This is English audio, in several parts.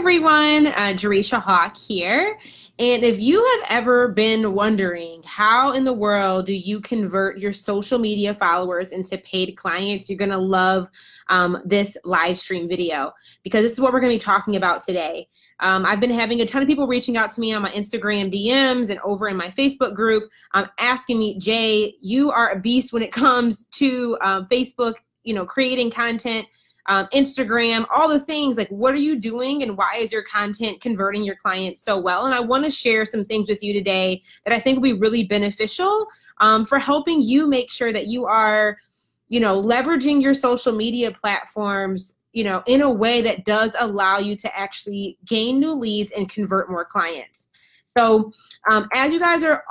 everyone, Jerisha Hawk here. And if you have ever been wondering how in the world do you convert your social media followers into paid clients, you're gonna love this live stream video, because this is what we're gonna be talking about today. I've been having a ton of people reaching out to me on my Instagram DMs and over in my Facebook group, asking me, Jay, you are a beast when it comes to Facebook, creating content, Instagram, all the things. Like, what are you doing and why is your content converting your clients so well? And I want to share some things with you today that I think will be really beneficial for helping you make sure that you are, leveraging your social media platforms, in a way that does allow you to actually gain new leads and convert more clients. So as you guys are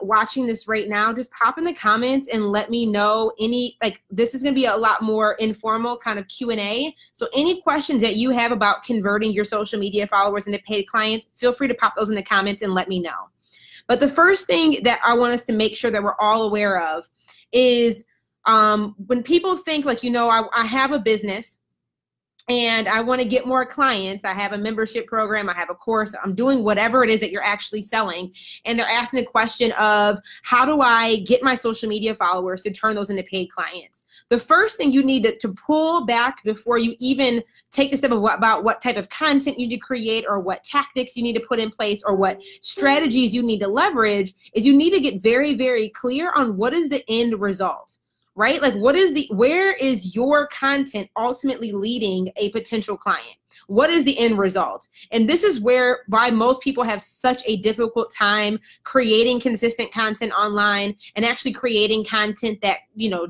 watching this right now, just pop in the comments and let me know this is going to be a lot more informal kind of Q&A. So any questions that you have about converting your social media followers into paid clients, feel free to pop those in the comments and let me know. But the first thing that I want us to make sure that we're all aware of is when people think I have a business and I want to get more clients, I have a membership program, I have a course, I'm doing whatever it is that you're actually selling, and they're asking the question of, how do I get my social media followers to turn those into paid clients? The first thing you need to pull back before you even take the step of about what type of content you need to create or what tactics you need to put in place or what strategies you need to leverage is you need to get very, very clear on what is the end result. Right? Like, where is your content ultimately leading a potential client? What is the end result? And this is why most people have such a difficult time creating consistent content online and actually creating content that,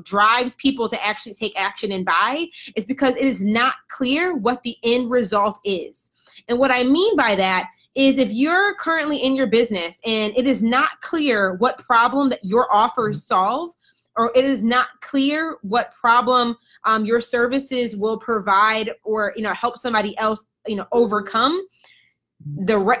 drives people to actually take action and buy, is because it is not clear what the end result is. And what I mean by that is, if you're currently in your business and it is not clear what problem that your offers solve, or it is not clear what problem your services will provide or help somebody else overcome,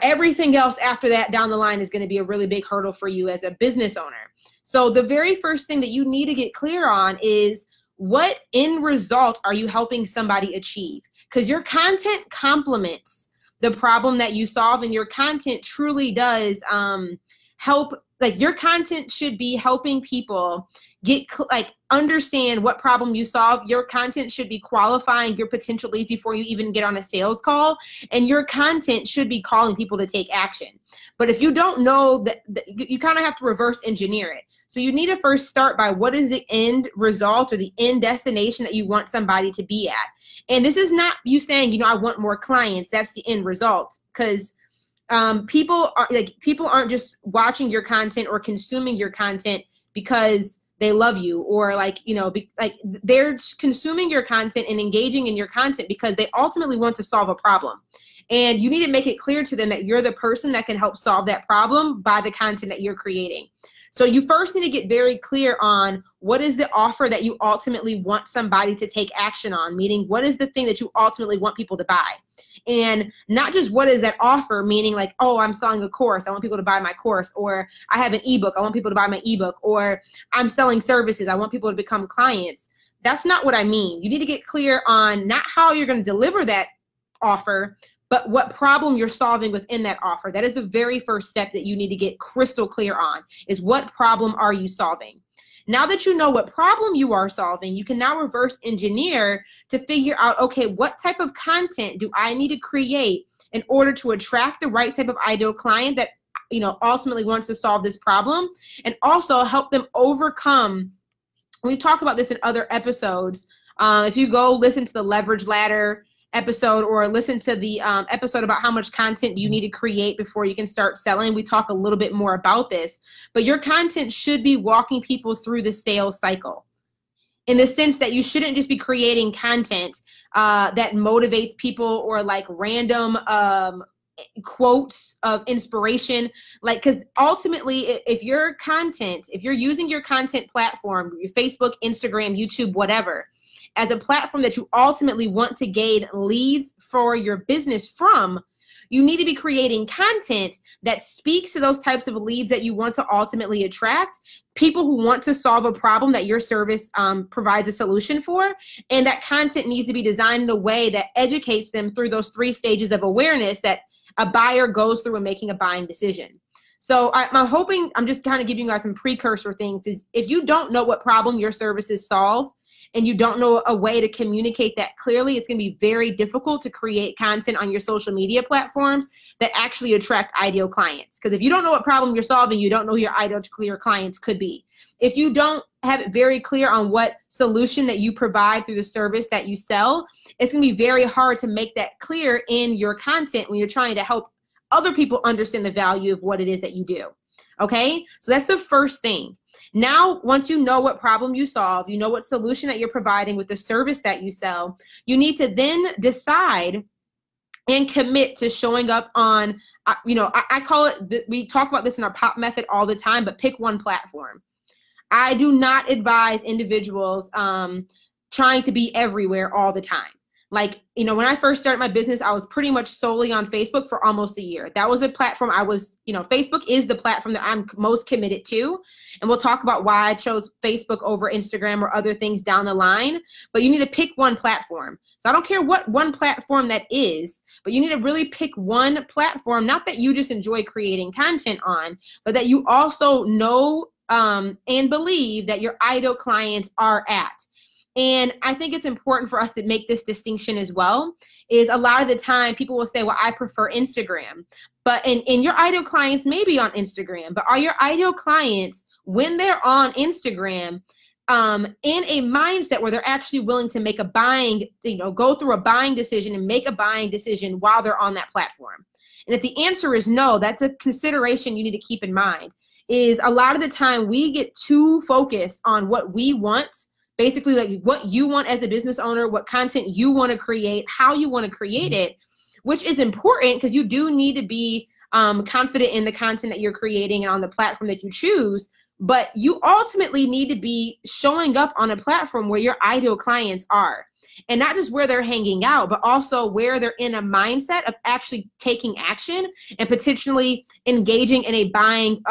everything else after that down the line is going to be a really big hurdle for you as a business owner. So the very first thing that you need to get clear on is, what end result are you helping somebody achieve? Because your content complements the problem that you solve, and your content truly does help. Like, your content should be helping people understand what problem you solve. Your content should be qualifying your potential leads before you even get on a sales call, and your content should be calling people to take action. But if you don't know that, you kind of have to reverse engineer it. So you need to first start by, what is the end result or the end destination that you want somebody to be at? And this is not you saying, I want more clients. That's the end result, because people aren't just watching your content or consuming your content because they love you, or they're consuming your content and engaging in your content because they ultimately want to solve a problem. And you need to make it clear to them that you're the person that can help solve that problem by the content that you're creating. So you first need to get very clear on, what is the offer that you ultimately want somebody to take action on, meaning what is the thing that you ultimately want people to buy. And not just what is that offer, meaning like, oh, I'm selling a course, I want people to buy my course, or I have an ebook, I want people to buy my ebook, or I'm selling services, I want people to become clients. That's not what I mean. You need to get clear on not how you're going to deliver that offer, but what problem you're solving within that offer. That is the very first step that you need to get crystal clear on, is what problem are you solving? Now that you know what problem you are solving, you can now reverse engineer to figure out, okay, what type of content do I need to create in order to attract the right type of ideal client that ultimately wants to solve this problem, and also help them overcome. We talk about this in other episodes. If you go listen to the leverage ladder episode, or listen to the episode about how much content you need to create before you can start selling, we talk a little bit more about this. But your content should be walking people through the sales cycle, in the sense that you shouldn't just be creating content that motivates people, or like random quotes of inspiration. Because ultimately, if you're using your content platform, your Facebook, Instagram, YouTube, whatever, as a platform that you ultimately want to gain leads for your business from, You need to be creating content that speaks to those types of leads that you want to ultimately attract, people who want to solve a problem that your service provides a solution for. And that content needs to be designed in a way that educates them through those 3 stages of awareness that a buyer goes through in making a buying decision. So I'm hoping, I'm just kind of giving you guys some precursor things, is if you don't know what problem your services solve and you don't know a way to communicate that clearly, it's going to be very difficult to create content on your social media platforms that actually attract ideal clients. Because if you don't know what problem you're solving, you don't know who your ideal clear clients could be. If you don't have it very clear on what solution that you provide through the service that you sell, it's going to be very hard to make that clear in your content when you're trying to help other people understand the value of what it is that you do. Okay, so that's the first thing. Now, once you know what problem you solve, you know what solution that you're providing with the service that you sell, you need to then decide and commit to showing up on, I call it, we talk about this in our POP method all the time, but pick one platform. I do not advise individuals trying to be everywhere all the time. Like, when I first started my business, I was pretty much solely on Facebook for almost a year. That was a platform I was, Facebook is the platform that I'm most committed to. And we'll talk about why I chose Facebook over Instagram or other things down the line. But you need to pick one platform. So I don't care what one platform that is, but you need to really pick one platform, not that you just enjoy creating content on, but that you also know and believe that your ideal clients are at. And I think it's important for us to make this distinction as well, is a lot of the time people will say, well, I prefer Instagram. But and your ideal clients may be on Instagram, but are your ideal clients, when they're on Instagram, in a mindset where they're actually willing to make a buying, go through a buying decision and make a buying decision while they're on that platform? And if the answer is no, that's a consideration you need to keep in mind, is a lot of the time we get too focused on what we want, basically like what you want as a business owner, what content you want to create, how you want to create it, which is important because you do need to be confident in the content that you're creating and on the platform that you choose. But you ultimately need to be showing up on a platform where your ideal clients are, and not just where they're hanging out, but also where they're in a mindset of actually taking action and potentially engaging in a buying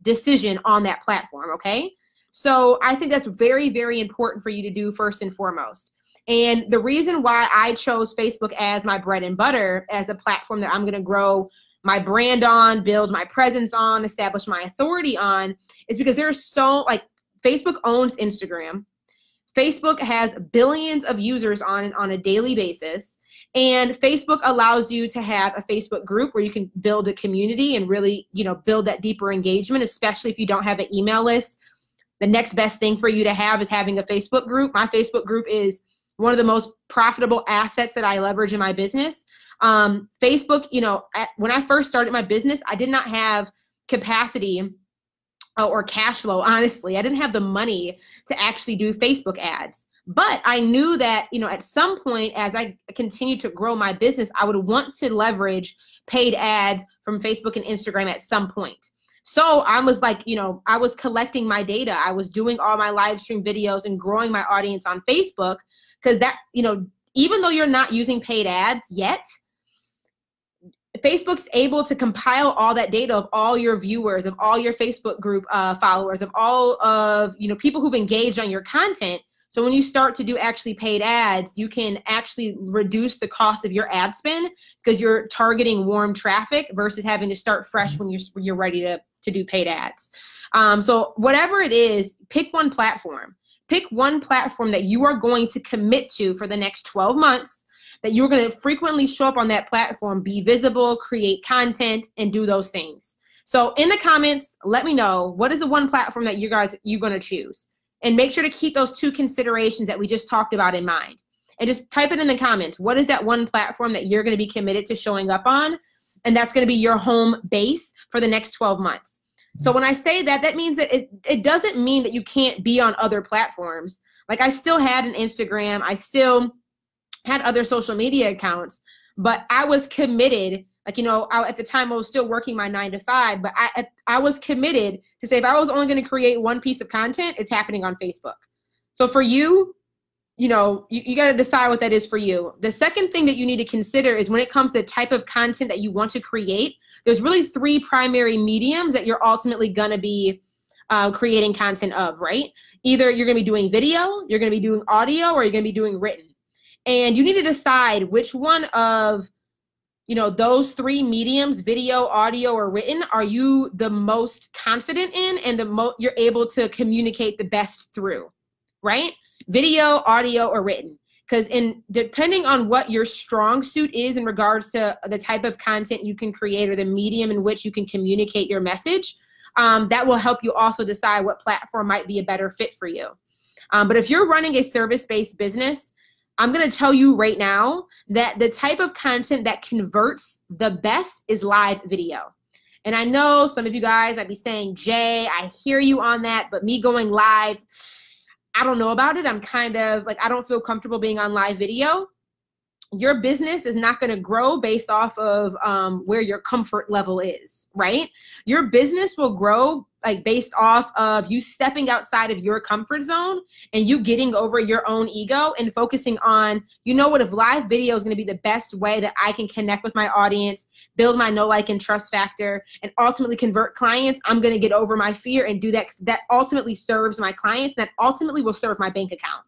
decision on that platform, okay? So I think that's very, very important for you to do first and foremost. And the reason why I chose Facebook as my bread and butter, as a platform that I'm going to grow my brand on, build my presence on, establish my authority on, is because there's Facebook owns Instagram. Facebook has billions of users on a daily basis. And Facebook allows you to have a Facebook group where you can build a community and really, build that deeper engagement, especially if you don't have an email list. The next best thing for you to have is having a Facebook group. My Facebook group is one of the most profitable assets that I leverage in my business. Facebook, when I first started my business, I did not have capacity or cash flow, honestly. I didn't have the money to actually do Facebook ads. But I knew that, at some point, as I continued to grow my business, I would want to leverage paid ads from Facebook and Instagram at some point. So I was like, I was collecting my data. I was doing all my live stream videos and growing my audience on Facebook, because that, even though you're not using paid ads yet, Facebook's able to compile all that data of all your viewers, of all your Facebook group followers, of all of, people who've engaged on your content. So when you start to do actually paid ads, you can actually reduce the cost of your ad spend because you're targeting warm traffic versus having to start fresh when you're ready to do paid ads. So whatever it is, pick one platform. Pick one platform that you are going to commit to for the next 12 months, that you're going to frequently show up on that platform, be visible, create content, and do those things. So in the comments, let me know, what is the one platform that you're going to choose? And make sure to keep those 2 considerations that we just talked about in mind. And just type it in the comments. What is that one platform that you're going to be committed to showing up on? And that's going to be your home base for the next 12 months. So when I say that, that means that it doesn't mean that you can't be on other platforms. Like, I still had an Instagram. I still had other social media accounts, but I was committed. Like, at the time I was still working my 9-to-5, but I was committed to say, if I was only going to create one piece of content, it's happening on Facebook. So for you, you know, you got to decide what that is for you. The second thing that you need to consider is when it comes to the type of content that you want to create, there's really 3 primary mediums that you're ultimately going to be creating content of, right? Either you're going to be doing video, you're going to be doing audio, or you're going to be doing written. And you need to decide which one of, you know, those 3 mediums, video, audio, or written, are you the most confident in and you're able to communicate the best through, right? Video, audio, or written. Because depending on what your strong suit is in regards to the type of content you can create or the medium in which you can communicate your message, that will help you also decide what platform might be a better fit for you. But if you're running a service-based business, I'm going to tell you right now that the type of content that converts the best is live video. And I know some of you guys might be saying, Jay, I hear you on that, but me going live, I don't know about it. I'm kind of like, I don't feel comfortable being on live video. Your business is not going to grow based off of where your comfort level is, right? Your business will grow like based off of you stepping outside of your comfort zone and you getting over your own ego and focusing on, you know what, if live video is going to be the best way that I can connect with my audience, build my know, like, and trust factor, and ultimately convert clients, I'm going to get over my fear and do that, 'cause that ultimately serves my clients, and that ultimately will serve my bank account.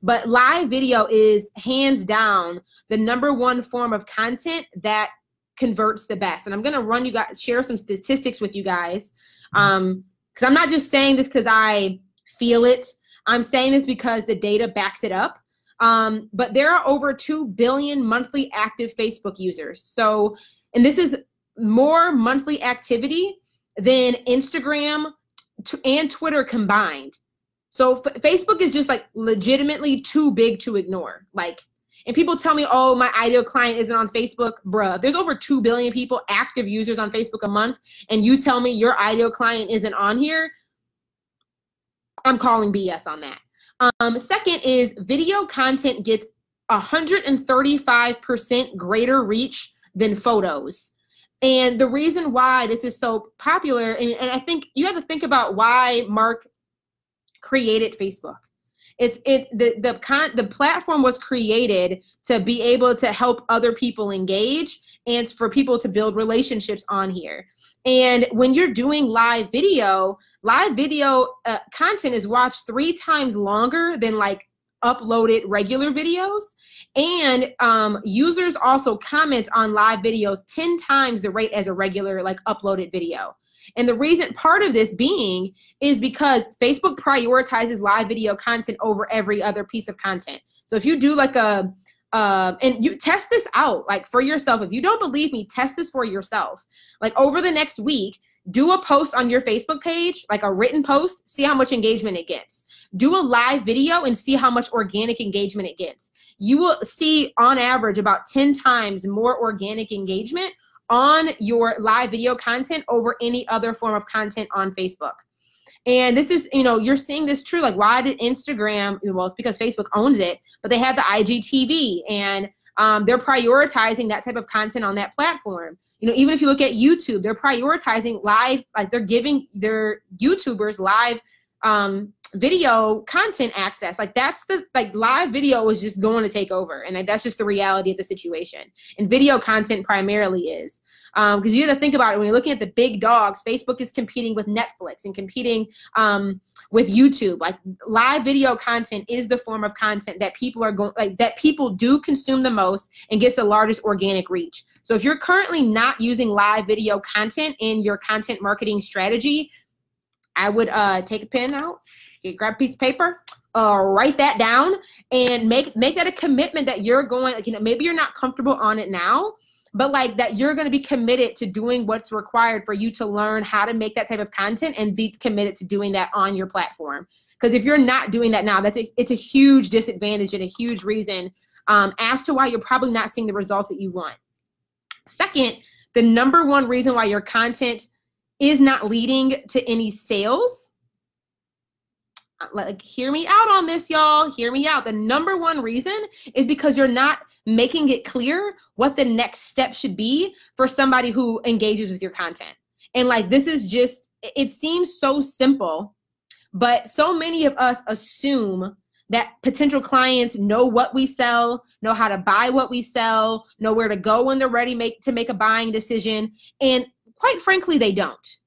But live video is hands down the #1 form of content that converts the best. And I'm going to share some statistics with you guys. Because I'm not just saying this because I feel it. I'm saying this because the data backs it up. But there are over 2 billion monthly active Facebook users. So, and this is more monthly activity than Instagram and Twitter combined. So Facebook is just like legitimately too big to ignore. Like, and people tell me, oh, my ideal client isn't on Facebook. Bruh, there's over 2 billion people, active users on Facebook a month, and you tell me your ideal client isn't on here. I'm calling BS on that. Second is video content gets 135% greater reach than photos. And the reason why this is so popular, and I think you have to think about why Mark created Facebook. The platform was created to be able to help other people engage and for people to build relationships on here. And when you're doing live video content is watched 3 times longer than like uploaded regular videos. And users also comment on live videos 10 times the rate as a regular like uploaded video. And the reason, part of this being, is because Facebook prioritizes live video content over every other piece of content. So if you do like and you test this out like for yourself. If you don't believe me, test this for yourself. Like over the next week, do a post on your Facebook page, like a written post, see how much engagement it gets. Do a live video and see how much organic engagement it gets. You will see on average about 10 times more organic engagement on your live video content over any other form of content on Facebook. And this is, you know, you're seeing this true. Like, why did Instagram, well, it's because Facebook owns it, but they have the IGTV, and they're prioritizing that type of content on that platform. You know, even if you look at YouTube, they're prioritizing live, like they're giving their YouTubers live video content access. Like that's live video is just going to take over, and that's just the reality of the situation. And video content primarily is because you have to think about it when you're looking at the big dogs. Facebook is competing with Netflix and competing with YouTube. Like live video content is the form of content that people are that people do consume the most and gets the largest organic reach. So if you're currently not using live video content in your content marketing strategy, I would take a pen out, grab a piece of paper, write that down, and make that a commitment that you're going, like, you know, maybe you're not comfortable on it now, but like that you're going to be committed to doing what's required for you to learn how to make that type of content and be committed to doing that on your platform. Because if you're not doing that now, it's a huge disadvantage and a huge reason as to why you're probably not seeing the results that you want. Second, the #1 reason why your content is not leading to any sales. Like, hear me out on this, y'all. Hear me out. The #1 reason is because you're not making it clear what the next step should be for somebody who engages with your content. And like, this is just, it seems so simple, but so many of us assume that potential clients know what we sell, know how to buy what we sell, know where to go when they're ready to make a buying decision. And quite frankly, they don't.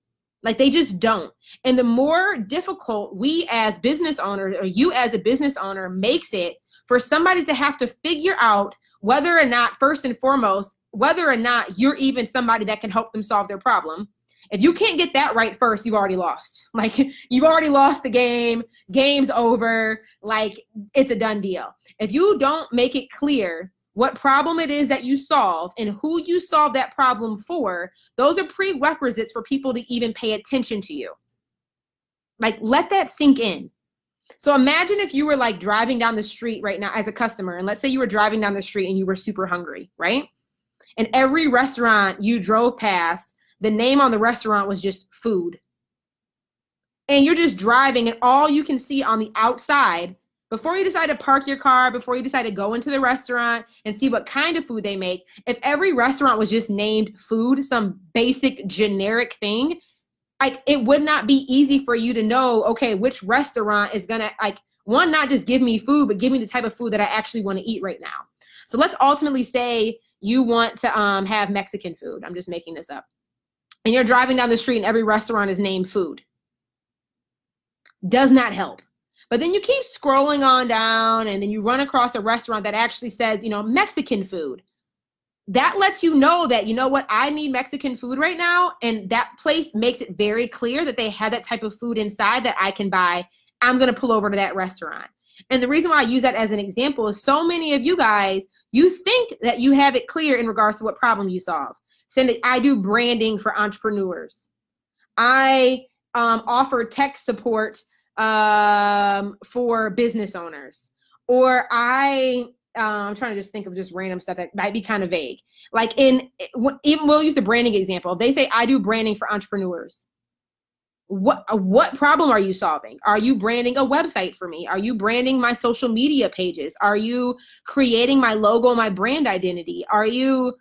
Like, they just don't. And the more difficult we as business owners, or you as a business owner, makes it for somebody to have to figure out whether or not, first and foremost, whether or not you're even somebody that can help them solve their problem. If you can't get that right first, you've already lost. Like, you've already lost the game. Game's over. Like, it's a done deal. If you don't make it clear what problem it is that you solve and who you solve that problem for, those are prerequisites for people to even pay attention to you. Like, let that sink in. So imagine if you were like driving down the street right now as a customer, and let's say you were driving down the street and you were super hungry, right? And every restaurant you drove past, the name on the restaurant was just food. And you're just driving, and all you can see on the outside, before you decide to park your car, before you decide to go into the restaurant and see what kind of food they make, if every restaurant was just named food, some basic generic thing, like, it would not be easy for you to know, okay, which restaurant is gonna, like, one, not just give me food, but give me the type of food that I actually want to eat right now. So let's ultimately say you want to have Mexican food. I'm just making this up. And you're driving down the street and every restaurant is named food. Does not help. But then you keep scrolling on down, and then you run across a restaurant that actually says, you know, Mexican food. That lets you know that, you know what, I need Mexican food right now. And that place makes it very clear that they have that type of food inside that I can buy. I'm going to pull over to that restaurant. And the reason why I use that as an example is so many of you guys, you think that you have it clear in regards to what problem you solve. Saying that I do branding for entrepreneurs. I offer tech support for business owners. Or I'm trying to just think of just random stuff that might be kind of vague. Like, even we'll use the branding example. They say I do branding for entrepreneurs. What problem are you solving? Are you branding a website for me? Are you branding my social media pages? Are you creating my logo, my brand identity? Are you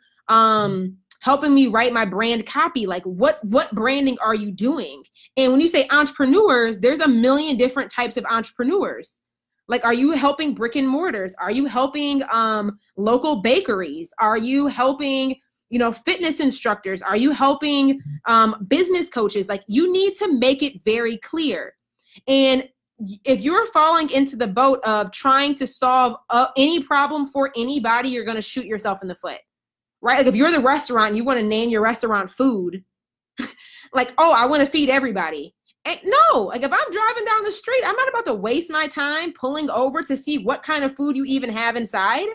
helping me write my brand copy? Like, what branding are you doing? And when you say entrepreneurs, there's a million different types of entrepreneurs. Like, are you helping brick and mortars? Are you helping local bakeries? Are you helping, you know, fitness instructors? Are you helping business coaches? Like, you need to make it very clear. And if you're falling into the boat of trying to solve any problem for anybody, you're going to shoot yourself in the foot. Right? Like, if you're the restaurant and you want to name your restaurant food, like, oh, I want to feed everybody. And no, like, if I'm driving down the street, I'm not about to waste my time pulling over to see what kind of food you even have inside.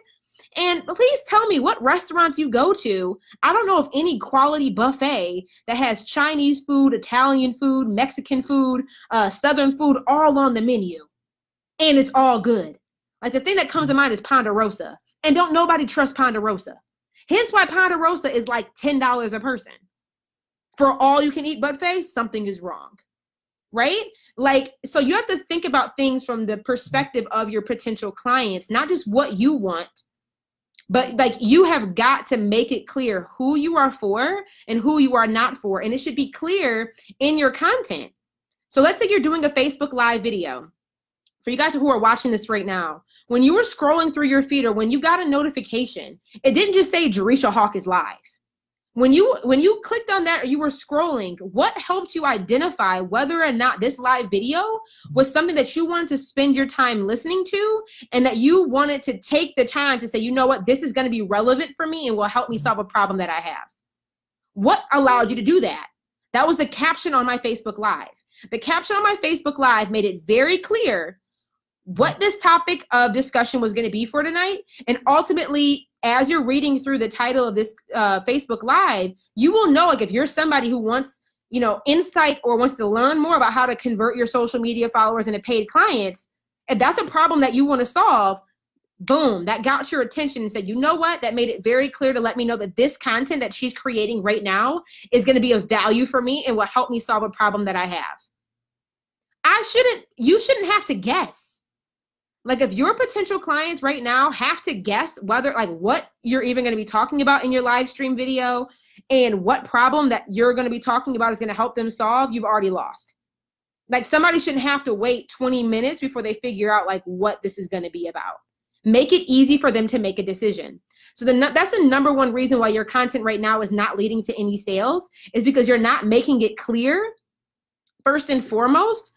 And please tell me what restaurants you go to. I don't know of any quality buffet that has Chinese food, Italian food, Mexican food, Southern food all on the menu. And it's all good. Like, the thing that comes to mind is Ponderosa. And don't nobody trust Ponderosa. Hence why Ponderosa is like $10 a person. For all you can eat buffet, something is wrong, right? Like, so you have to think about things from the perspective of your potential clients, not just what you want, but like, you have got to make it clear who you are for and who you are not for. And it should be clear in your content. So let's say you're doing a Facebook Live video. For you guys who are watching this right now, when you were scrolling through your feed or when you got a notification, it didn't just say Jerisha Hawk is live. When you clicked on that or you were scrolling, what helped you identify whether or not this live video was something that you wanted to spend your time listening to and that you wanted to take the time to say, you know what, this is going to be relevant for me and will help me solve a problem that I have? What allowed you to do that? That was the caption on my Facebook Live. The caption on my Facebook Live made it very clear what this topic of discussion was going to be for tonight. And ultimately, as you're reading through the title of this Facebook Live, you will know, like, if you're somebody who wants, you know, insight or wants to learn more about how to convert your social media followers into paid clients, if that's a problem that you want to solve, boom, that got your attention and said, you know what, that made it very clear to let me know that this content that she's creating right now is going to be of value for me and will help me solve a problem that I have. You shouldn't have to guess. Like, if your potential clients right now have to guess whether, like, what you're even going to be talking about in your live stream video and what problem that you're going to be talking about is going to help them solve, you've already lost. Like somebody shouldn't have to wait 20 minutes before they figure out like what this is going to be about. Make it easy for them to make a decision. So that's the number one reason why your content right now is not leading to any sales, is because you're not making it clear, first and foremost,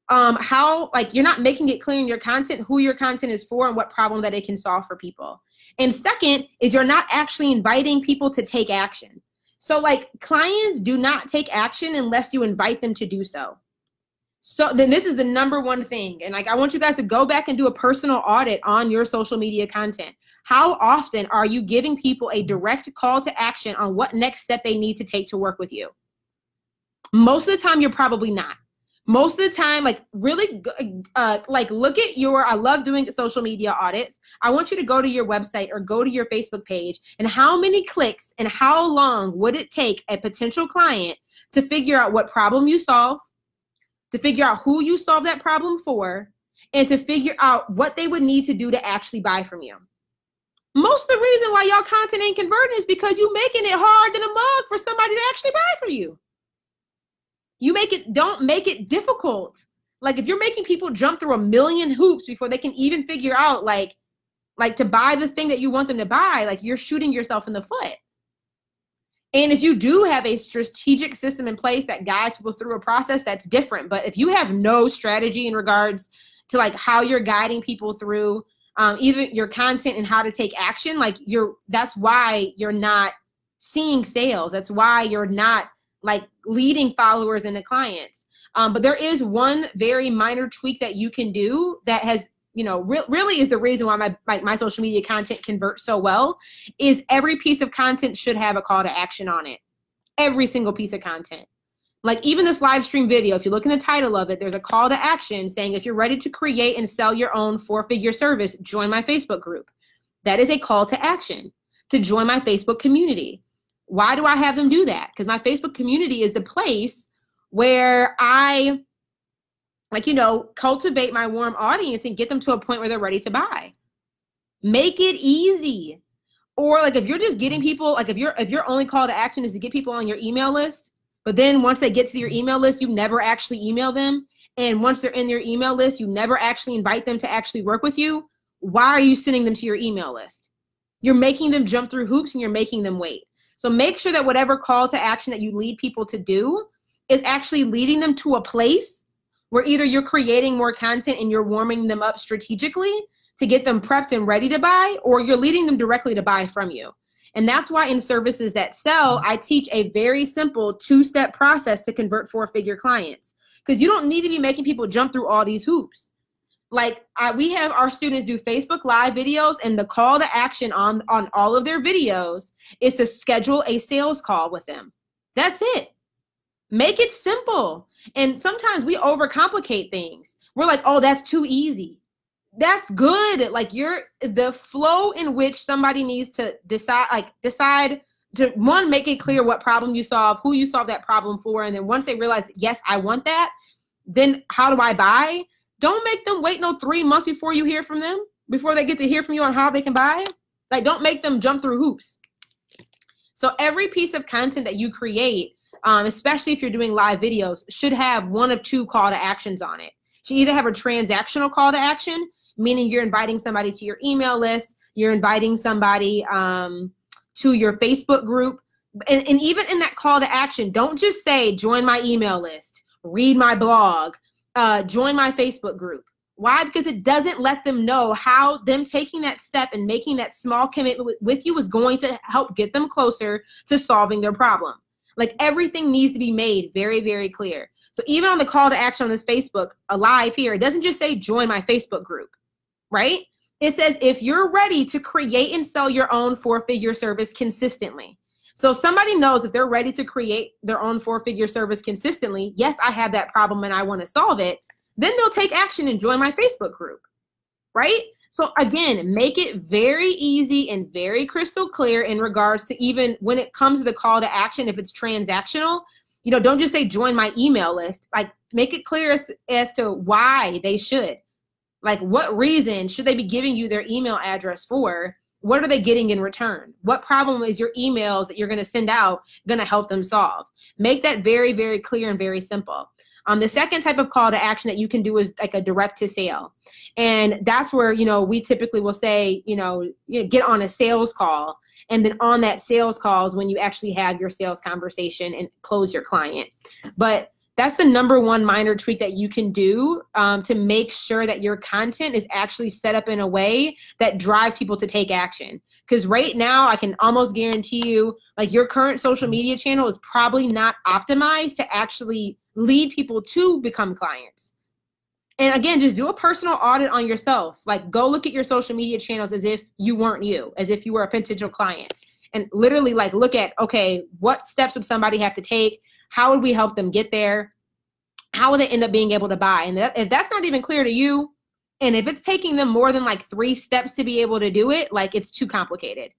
you're not making it clear in your content who your content is for and what problem that it can solve for people. And second is you're not actually inviting people to take action. So like clients do not take action unless you invite them to do so. So then this is the number one thing. And like, I want you guys to go back and do a personal audit on your social media content. How often are you giving people a direct call to action on what next step they need to take to work with you? Most of the time, you're probably not. Most of the time, like really, look at I love doing social media audits. I want you to go to your website or go to your Facebook page, and how many clicks and how long would it take a potential client to figure out what problem you solve, to figure out who you solve that problem for, and to figure out what they would need to do to actually buy from you. Most of the reason why y'all content ain't converting is because you making it hard than a mug for somebody to actually buy from you. Don't make it difficult. Like if you're making people jump through a million hoops before they can even figure out like to buy the thing that you want them to buy, like you're shooting yourself in the foot. And if you do have a strategic system in place that guides people through a process, that's different. But if you have no strategy in regards to like how you're guiding people through even your content and how to take action, that's why you're not seeing sales. That's why you're not like leading followers into clients. But there is one very minor tweak that you can do that has, really is the reason why my social media content converts so well, is every piece of content should have a call to action on it. Every single piece of content. Like even this live stream video, if you look in the title of it, there's a call to action saying, if you're ready to create and sell your own 4-figure service, join my Facebook group. That is a call to action to join my Facebook community. Why do I have them do that? Because my Facebook community is the place where I cultivate my warm audience and get them to a point where they're ready to buy. Make it easy. Or like if you're just getting people, like if your only call to action is to get people on your email list, but then once they get to your email list, you never actually email them. And once they're in your email list, you never actually invite them to actually work with you. Why are you sending them to your email list? You're making them jump through hoops and you're making them wait. So make sure that whatever call to action that you lead people to do is actually leading them to a place where either you're creating more content and you're warming them up strategically to get them prepped and ready to buy, or you're leading them directly to buy from you. And that's why in services that sell, I teach a very simple 2-step process to convert 4-figure clients. Because you don't need to be making people jump through all these hoops. Like we have our students do Facebook Live videos, and the call to action on all of their videos is to schedule a sales call with them. That's it. Make it simple. And sometimes we overcomplicate things. We're like, oh, that's too easy. That's good. Like the flow in which somebody needs to decide to, one, make it clear what problem you solve, who you solve that problem for. And then once they realize, yes, I want that, then how do I buy? Don't make them wait 3 months before you hear from them, before they get to hear from you on how they can buy. Like don't make them jump through hoops. So every piece of content that you create, especially if you're doing live videos, should have one of 2 call to actions on it. Should either have a transactional call to action, meaning you're inviting somebody to your email list, you're inviting somebody to your Facebook group. And even in that call to action, don't just say, join my email list, read my blog, join my Facebook group. Why? Because it doesn't let them know how them taking that step and making that small commitment with you is going to help get them closer to solving their problem. Like everything needs to be made very, very clear. So even on the call to action on this Facebook live here, it doesn't just say join my Facebook group, right? It says if you're ready to create and sell your own 4-figure service consistently. So if somebody knows if they're ready to create their own 4-figure service consistently, yes, I have that problem and I want to solve it, then they'll take action and join my Facebook group, right? So again, make it very easy and very crystal clear in regards to even when it comes to the call to action, if it's transactional, don't just say join my email list. Like make it clear as to why they should. Like what reason should they be giving you their email address for? What are they getting in return? What problem is your emails that you're going to send out going to help them solve? Make that very, very clear and very simple. The second type of call to action that you can do is like a direct to sale. And that's where, you know, we typically will say, you know, get on a sales call. And then on that sales call is when you actually have your sales conversation and close your client. But that's the number one minor tweak that you can do to make sure that your content is actually set up in a way that drives people to take action. Because right now, I can almost guarantee you, like, your current social media channel is probably not optimized to actually lead people to become clients. And again, just do a personal audit on yourself. Like, go look at your social media channels as if you weren't you, as if you were a potential client. And literally, like, look at, okay, what steps would somebody have to take? How would we help them get there? How would they end up being able to buy? And if that's not even clear to you, and if it's taking them more than like 3 steps to be able to do it, like, it's too complicated.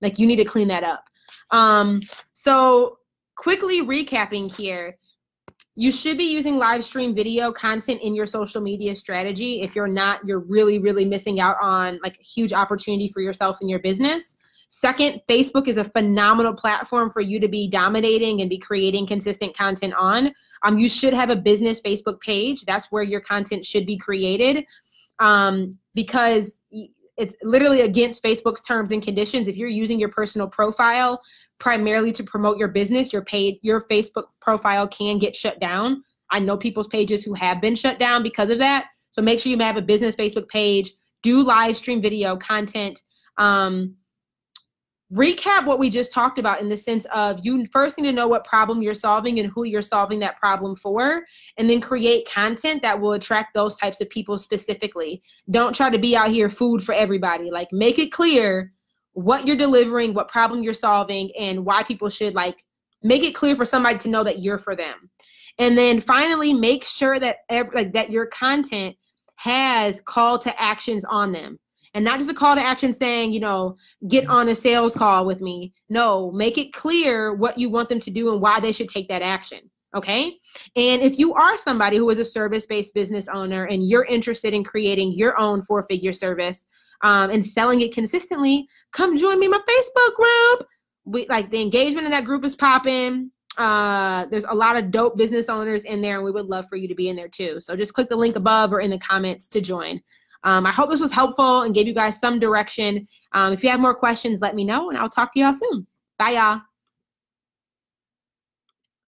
Like, you need to clean that up. So quickly recapping here, you should be using live stream video content in your social media strategy. If you're not, you're really, really missing out on like a huge opportunity for yourself and your business. Second, Facebook is a phenomenal platform for you to be dominating and be creating consistent content on. You should have a business Facebook page. That's where your content should be created, because it's literally against Facebook's terms and conditions. If you're using your personal profile primarily to promote your business, your Facebook profile can get shut down. I know people's pages who have been shut down because of that. So make sure you have a business Facebook page, do live stream video content. Recap what we just talked about in the sense of you first need to know what problem you're solving and who you're solving that problem for, and then create content that will attract those types of people specifically. Don't try to be out here food for everybody. Like, make it clear what you're delivering, what problem you're solving, and why people should, like, make it clear for somebody to know that you're for them. And then finally, make sure that that your content has call to actions on them. And not just a call to action saying, you know, get on a sales call with me. No, make it clear what you want them to do and why they should take that action. Okay. And if you are somebody who is a service-based business owner and you're interested in creating your own 4-figure service and selling it consistently, come join me in my Facebook group. The engagement in that group is popping. There's a lot of dope business owners in there, and we would love for you to be in there too. So just click the link above or in the comments to join. I hope this was helpful and gave you guys some direction. If you have more questions, let me know, and I'll talk to y'all soon. Bye, y'all.